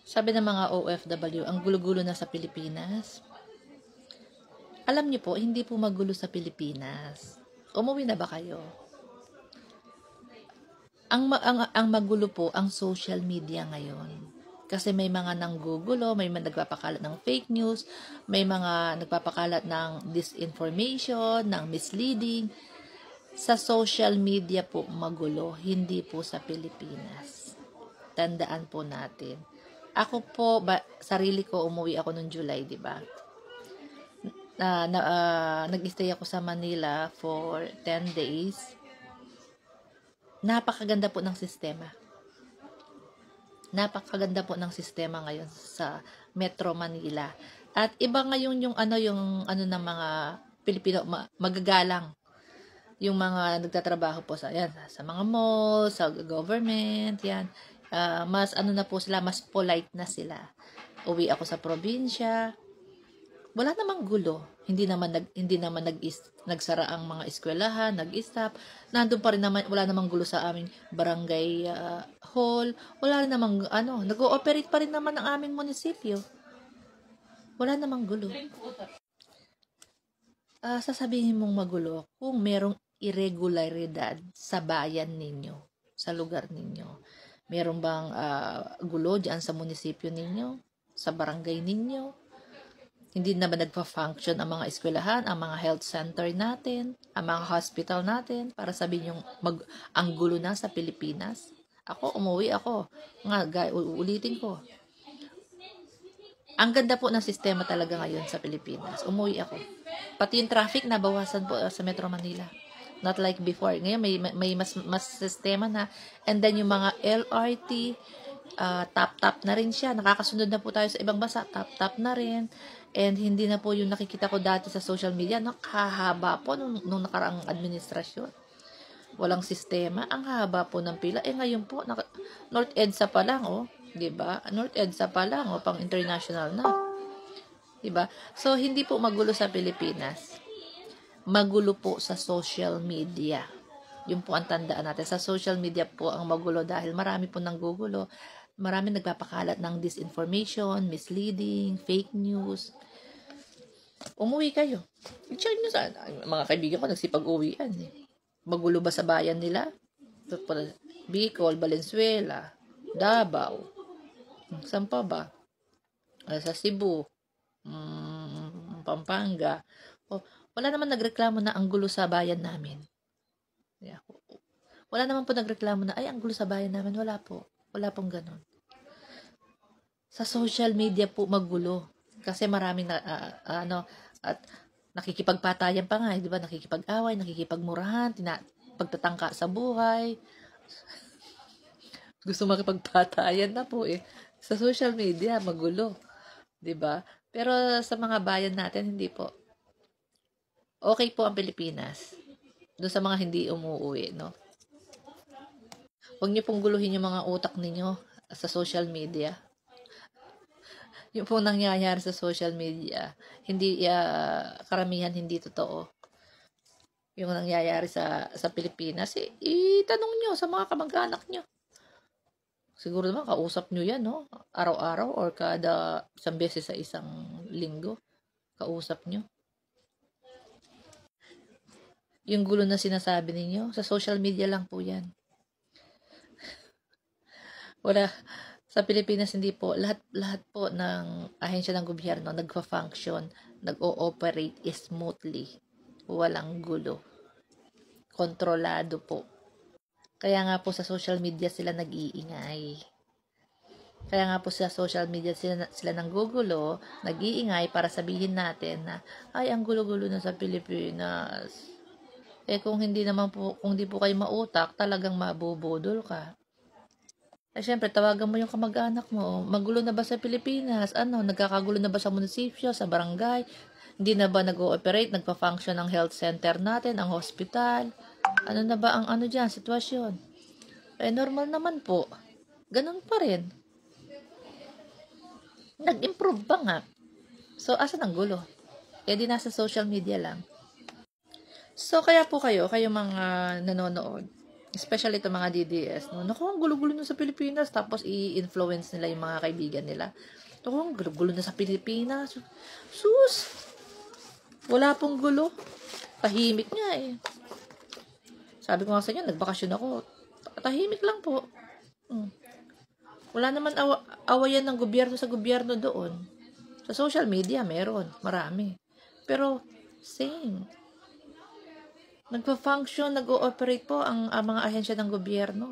Sabi ng mga OFW, ang gulo-gulo na sa Pilipinas. Alam niyo po, hindi po magulo sa Pilipinas. Umuwi na ba kayo? Ang magulo po ang social media ngayon. Kasi may mga nanggugulo, may mga nagpapakalat ng fake news, may mga nagpapakalat ng disinformation, ng misleading. Sa social media po magulo, hindi po sa Pilipinas. Tandaan po natin. Ako po, sarili ko, umuwi ako noong July, di ba? Nag-stay ako sa Manila for 10 days. Napakaganda po ng sistema. Napakaganda po ng sistema ngayon sa Metro Manila. At iba ngayon yung ng mga Pilipino magagalang. Yung mga nagtatrabaho po sa mga mall, sa government, yan. Mas na po sila, mas polite na sila. Uwi ako sa probinsya. Wala namang gulo. Hindi naman nagsara ang mga eskwelahan, nag-stop. Nandun pa rin naman, wala namang gulo sa aming barangay hall. Wala rin namang nag-ooperate pa rin naman ang aming munisipyo. Wala namang gulo. Sasabihin mong magulo kung merong irregularidad sa bayan ninyo, sa lugar ninyo. Meron bang gulo diyan sa munisipyo ninyo, sa barangay ninyo? Hindi na ba nagpa-function ang mga eskwelahan, ang mga health center natin, ang mga hospital natin, para sabihin yung ang gulo na sa Pilipinas? Umuwi ako. Uulitin ko. Ang ganda po ng sistema talaga ngayon sa Pilipinas. Umuwi ako. Pati yung traffic nabawasan po sa Metro Manila. Not like before. Ngayon may mas sistema na. And then yung mga LRT, tap na rin siya. Nakakasunod na po tayo sa ibang bansa. Tap na rin. And hindi na po yung nakikita ko dati sa social media. Nakahaba po nung nakaraang administrasyon. Walang sistema. Ang haba po ng pila. Ngayon po, North EDSA pa lang, diba? North EDSA pa lang, pang international na. Diba? So, hindi po magulo sa Pilipinas. Magulo po sa social media. Yun po ang tandaan natin. Sa social media po ang magulo dahil marami po nanggugulo. Marami nagpapakalat ng disinformation, misleading, fake news. Umuwi kayo. I-check nyo sa mga kaibigan ko nagsipag-uwian. Magulo ba sa bayan nila? Bicol, Valenzuela, Davao. Saan pa ba? Sa Cebu, Pampanga. Wala naman nagreklamo na ang gulo sa bayan namin. Wala naman po nagreklamo na, ang gulo sa bayan namin. Wala po. Wala pong ganun. Sa social media po magulo. Kasi maraming at nakikipagpatayan pa nga, di ba? Nakikipag-away, nakikipagmurahan, pagtatangka sa buhay. Gusto makipagpatayan na po Sa social media, magulo. Di ba? Pero sa mga bayan natin, hindi po. Okay po ang Pilipinas. Doon sa mga hindi umuwi, no? Huwag niyo pong guluhin yung mga utak ninyo sa social media. Yung pong nangyayari sa social media, hindi karamihan hindi totoo. Yung nangyayari sa Pilipinas, itanong nyo sa mga kamag-anak nyo. Siguro naman kausap nyo yan, no? Araw-araw or kada isang beses sa isang linggo, kausap nyo. Yung gulo na sinasabi ninyo, sa social media lang po yan. Wala, sa Pilipinas hindi po, lahat po ng ahensya ng gobyerno nagfa-function, nag-ooperate smoothly. Walang gulo. Kontrolado po. Kaya nga po sa social media sila nag-iingay. Kaya nga po sa social media sila nanggugulo, nag-iingay para sabihin natin na, ang gulo-gulo na sa Pilipinas. Kung hindi po kayo mautak, talagang mabubudol ka. Siyempre, tawagan mo yung kamag-anak mo. Magulo na ba sa Pilipinas? Nagkakagulo na ba sa munisipyo, sa barangay? Hindi na ba nag-ooperate, nagpa-function ang health center natin, ang hospital? Ano na ba ang dyan, sitwasyon? Normal naman po. Ganun pa rin. Nag-improve pa nga. So, asan ang gulo? Di nasa social media lang. So, kaya po kayo mga nanonood, Especially itong mga DDS. No? Naku, ang gulo-gulo na sa Pilipinas. Tapos i-influence nila yung mga kaibigan nila. Naku, ang gulo-gulo na sa Pilipinas. Sus! Wala pong gulo. Tahimik nga eh. Sabi ko nga sa inyo, nagbakasyon ako. Tahimik lang po. Wala naman awayan ng gobyerno sa gobyerno doon. Sa social media, meron. Marami. Pero, same. Nagpa-function, nag-ooperate po ang mga ahensya ng gobyerno.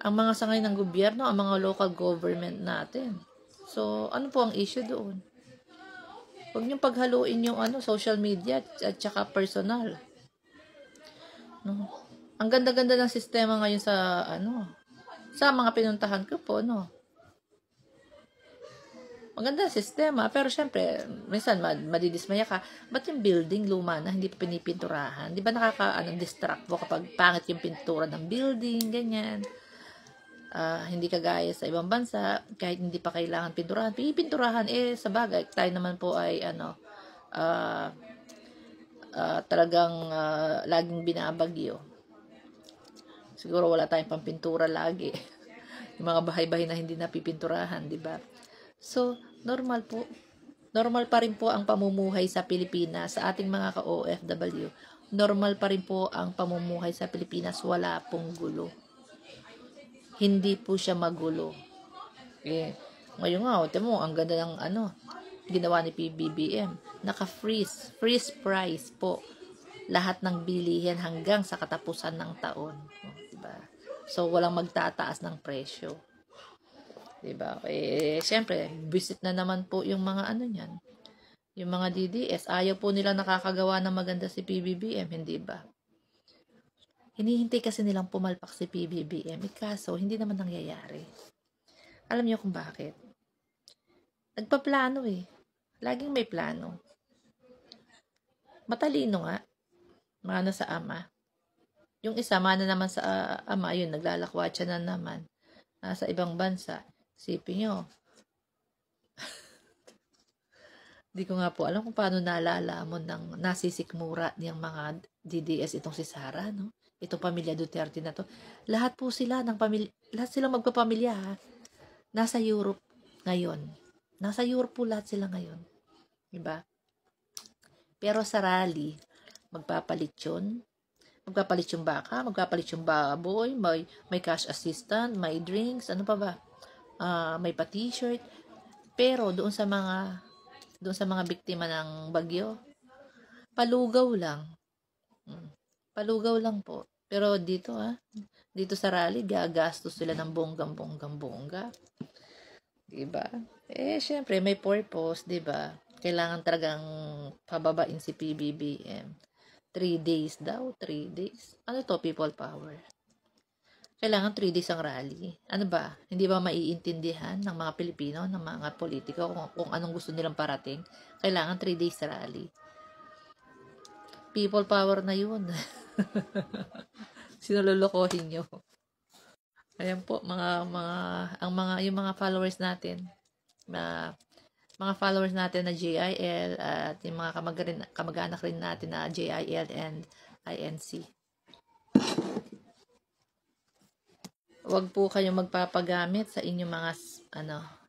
Ang mga sangay ng gobyerno, ang mga local government natin. So, ano po ang issue doon? Huwag niyong paghaluin yung social media at saka personal. No? Ang ganda-ganda ng sistema ngayon sa mga pinuntahan ko po, no? Maganda ang sistema, pero syempre, minsan madidismaya ka, ba't yung building luma na hindi pa pinipinturahan? Di ba distract mo kapag pangit yung pintura ng building, ganyan. Hindi kagaya sa ibang bansa, kahit hindi pa kailangan pinturahan, pipinturahan, sa bagay, tayo naman po ay, talagang laging binabagyo. Siguro wala tayong pampintura lagi. Yung mga bahay-bahay na hindi napipinturahan, di ba? So, normal po. Normal pa rin po ang pamumuhay sa Pilipinas, sa ating mga ka-OFW. Normal pa rin po ang pamumuhay sa Pilipinas, wala pong gulo. Hindi po siya magulo. Ngayon nga, mo, ang ganda ng ginawa ni PBBM. Naka-freeze price po. Lahat ng bilihin hanggang sa katapusan ng taon. Diba? So, walang magtataas ng presyo. Diba? Siyempre, visit na naman po yung mga niyan. Yung mga DDS, ayaw po nila nakakagawa ng maganda si PBBM, hindi ba? Hinihintay kasi nilang pumalpak si PBBM. Kaso, hindi naman nangyayari. Alam niyo kung bakit? Nagpaplano eh. Laging may plano. Matalino nga. Mana sa ama. Yung isa, mana naman sa ama, yun, naglalakwat siya na naman. Sa ibang bansa. Sipin nyo. Di ko nga po alam kung paano naalala mo ng nasisikmura niyang mga DDS itong si Sara, no? Itong pamilya Duterte na to. Lahat po sila ng pamilya, lahat silang magpapamilya, ha? Nasa Europe ngayon. Nasa Europe po lahat sila ngayon. Diba? Pero sa rally, magpapalit yun. Magpapalit yung baka, magpapalit yung baboy, may cash assistant, may drinks, ano pa ba? May pa t-shirt. Pero doon sa mga biktima ng bagyo, palugaw lang. Palugaw lang po. Pero dito dito sa rally, gagastos sila ng bonggang-bongga. Diba? Syempre, may purpose, diba? Kailangan talagang pababain si PBBM. 3 days daw, 3 days. Ano to, people power? Kailangan 3 days ang rally. Ano ba? Hindi ba maiintindihan ng mga Pilipino, ng mga politiko kung anong gusto nilang parating? Kailangan 3 days rally. People power na yun. Sinulolokohin nyo. Ayan po, yung mga followers natin, mga followers natin na JIL at yung mga kamag-anak rin natin na JIL and INC. Huwag po kayong magpapagamit sa inyong mga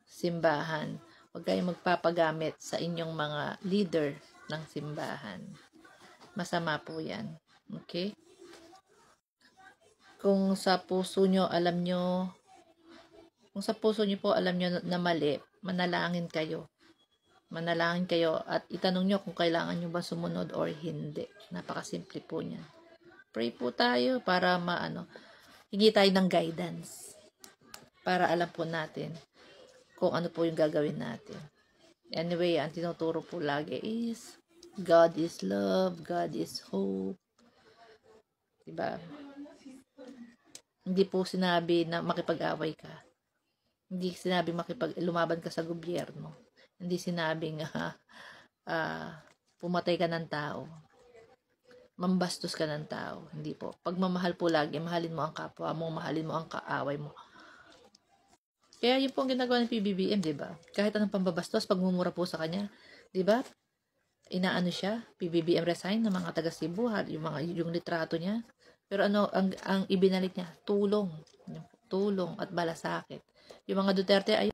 simbahan. Huwag kayong magpapagamit sa inyong mga leader ng simbahan. Masama po 'yan. Okay? Kung sa puso nyo po alam nyo na mali, manalangin kayo. Manalangin kayo at itanong nyo kung kailangan nyo ba sumunod or hindi. Napakasimple po niyan. Pray po tayo para hingi tayo ng guidance para alam po natin kung ano po yung gagawin natin. Anyway, ang tinuturo po lagi is God is love, God is hope. Diba? Hindi po sinabi na makipag-away ka. Hindi sinabi lumaban ka sa gobyerno. Hindi sinabing pumatay ka ng tao. Mambastos ka ng tao. Hindi po. Pagmamahal po lagi, mahalin mo ang kapwa mo, mahalin mo ang kaaway mo. Kaya yun po ang ginagawa ng PBBM, di ba? Kahit anong pambabastos, pagmumura po sa kanya, di ba? Inaano siya, PBBM resign ng mga taga Cebu, yung litrato niya. Pero ano, ang ibinalik niya, tulong. Tulong at balasakit. Yung mga Duterte, ay